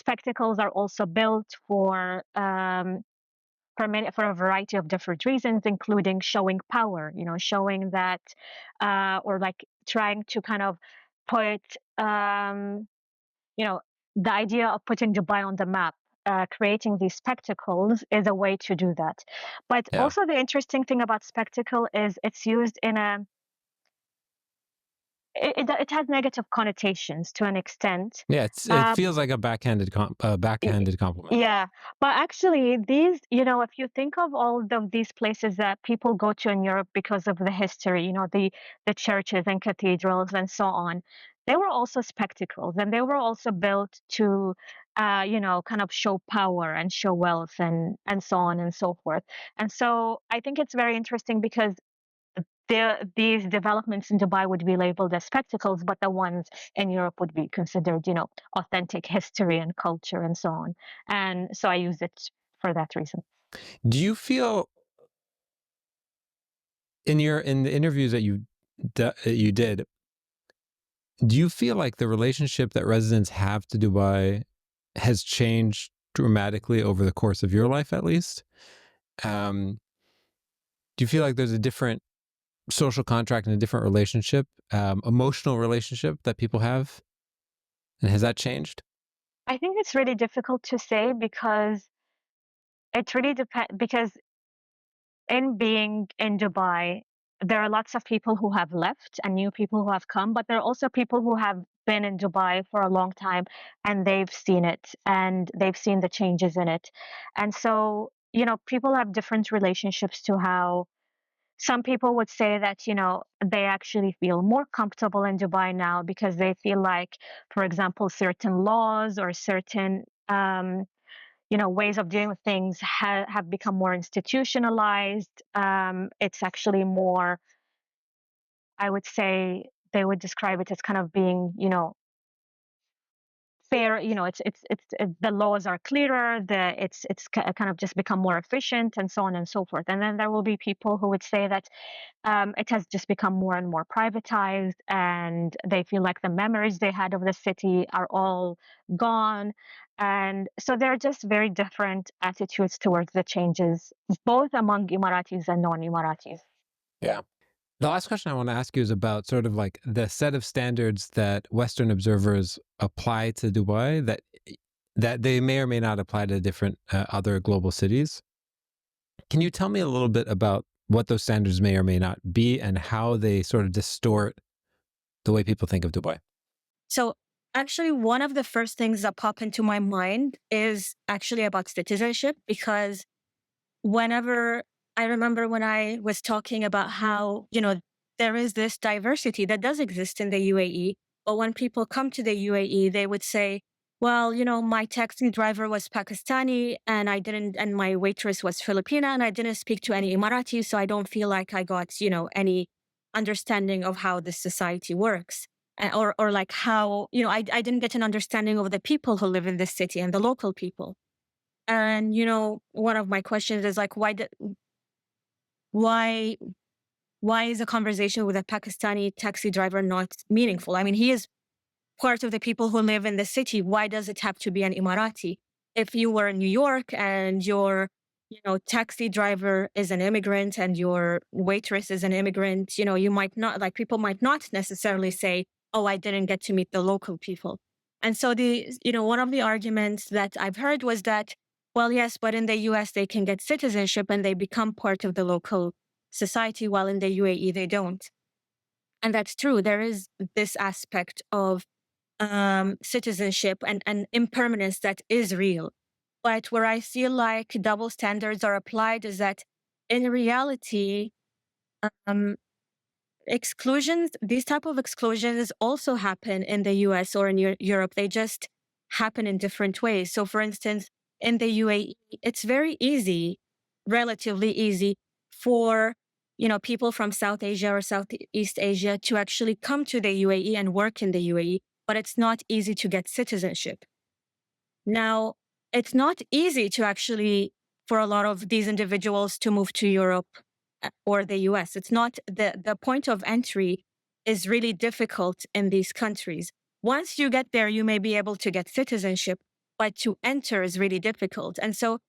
spectacles are also built for a variety of different reasons, including showing power, showing that or like trying to kind of put you know the idea of putting Dubai on the map. Creating these spectacles is a way to do that. But Yeah. also the interesting thing about spectacle is it's used in it has negative connotations to an extent. Yeah, it Uh, feels like a backhanded compliment. yeah, but actually, if you think of all of these places that people go to in Europe because of the history, the churches and cathedrals and so on, they were also spectacles, and they were also built to, kind of show power and show wealth and so on and so forth. And so I think it's very interesting because these developments in Dubai would be labeled as spectacles, but the ones in Europe would be considered, authentic history and culture and so on. And so I use it for that reason. Do you feel in the interviews that you did, do you feel like the relationship that residents have to Dubai has changed dramatically over the course of your life, at least? Do you feel like there's a different social contract and a different relationship, emotional relationship that people have? And has that changed? I think it's really difficult to say because it really depends. Because in being in Dubai, there are lots of people who have left and new people who have come, but there are also people who have been in Dubai for a long time and they've seen it and they've seen the changes in it. And so, people have different relationships to how some people would say that, they actually feel more comfortable in Dubai now because they feel like, for example, certain laws or certain ways of doing things have become more institutionalized. It's actually more, I would say, they would describe it as kind of being, fair. The laws are clearer. It's kind of just become more efficient and so on and so forth. And then there will be people who would say that it has just become more and more privatized, and they feel like the memories they had of the city are all gone. And so there are just very different attitudes towards the changes, both among Emiratis and non-Emiratis. Yeah. The last question I want to ask you is about sort of like the set of standards that Western observers apply to Dubai that they may or may not apply to different other global cities. Can you tell me a little bit about what those standards may or may not be and how they sort of distort the way people think of Dubai? So actually, one of the first things that pop into my mind is actually about citizenship, because whenever I remember when I was talking about how, there is this diversity that does exist in the UAE, but when people come to the UAE, they would say, well, my taxi driver was Pakistani and and my waitress was Filipina and I didn't speak to any Emirati. So I don't feel like I got, any understanding of how this society works. Or like how, I didn't get an understanding of the people who live in this city and the local people. And, one of my questions is like, why why is a conversation with a Pakistani taxi driver not meaningful? I mean, he is part of the people who live in the city. Why does it have to be an Emirati? If you were in New York and your, taxi driver is an immigrant and your waitress is an immigrant, you might not, like, people might not necessarily say, oh, I didn't get to meet the local people. And so one of the arguments that I've heard was that, well, yes, but in the US, they can get citizenship and they become part of the local society, while in the UAE, they don't. And that's true. There is this aspect of citizenship and impermanence that is real. But where I feel like double standards are applied is that in reality, um, exclusions, these type of exclusions also happen in the US or in Europe. They just happen in different ways. So for instance, in the UAE, it's very easy, relatively easy for people from South Asia or Southeast Asia to actually come to the UAE and work in the UAE, but it's not easy to get citizenship. Now, it's not easy to actually, for a lot of these individuals to move to Europe or the US. It's not, the point of entry is really difficult in these countries. Once you get there, you may be able to get citizenship, but to enter is really difficult. And so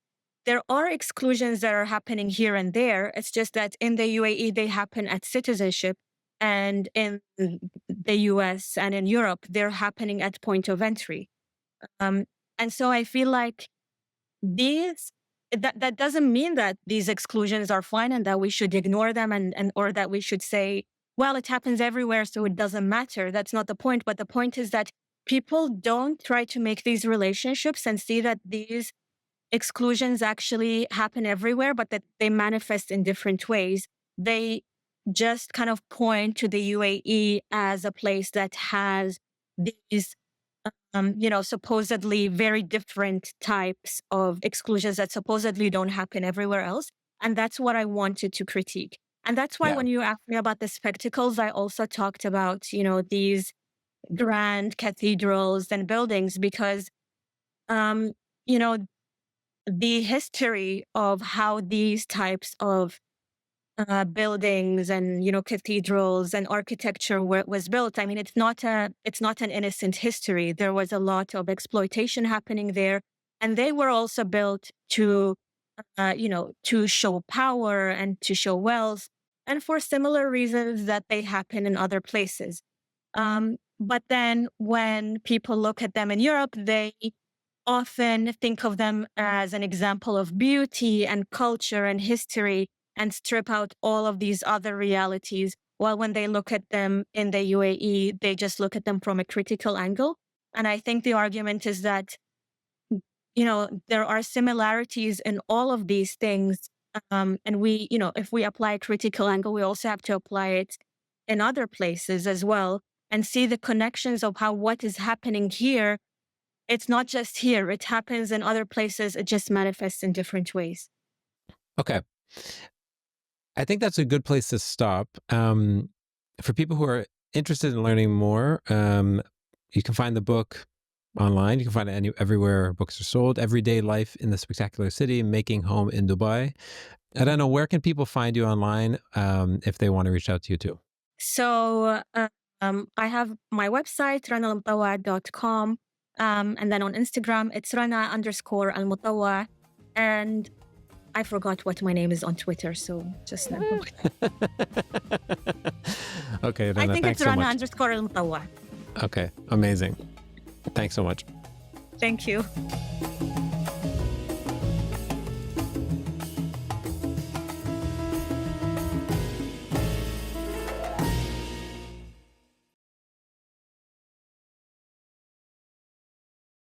there are exclusions that are happening here and there. It's just that in the UAE, they happen at citizenship. And in the US and in Europe, they're happening at point of entry. And so I feel like that doesn't mean that these exclusions are fine and that we should ignore them and or that we should say, well, it happens everywhere, so it doesn't matter. That's not the point. But the point is that people don't try to make these relationships and see that these exclusions actually happen everywhere, but that they manifest in different ways. They just kind of point to the UAE as a place that has these supposedly very different types of exclusions that supposedly don't happen everywhere else. And that's what I wanted to critique. And that's why when you asked me about the spectacles, I also talked about, these grand cathedrals and buildings, because, the history of how these types of buildings and cathedrals and architecture was built. I mean, it's not an innocent history. There was a lot of exploitation happening there, and they were also built to to show power and to show wealth, and for similar reasons that they happen in other places. But then when people look at them in Europe, they often think of them as an example of beauty and culture and history, and strip out all of these other realities. While when they look at them in the UAE, they just look at them from a critical angle. And I think the argument is that, there are similarities in all of these things. And we, if we apply a critical angle, we also have to apply it in other places as well, and see the connections of how what is happening here, it's not just here, it happens in other places, it just manifests in different ways. Okay. I think that's a good place to stop. For people who are interested in learning more, you can find the book online. You can find it everywhere books are sold. Everyday Life in the Spectacular City, Making Home in Dubai. I don't know, where can people find you online if they want to reach out to you too? So I have my website, ranaalmutawa.com. And then on Instagram, it's Rana_AlMutawa. And I forgot what my name is on Twitter, so just now. Okay, Rana, I think thanks it's so much. Rana_AlMutawa. Okay, amazing. Thanks so much. Thank you.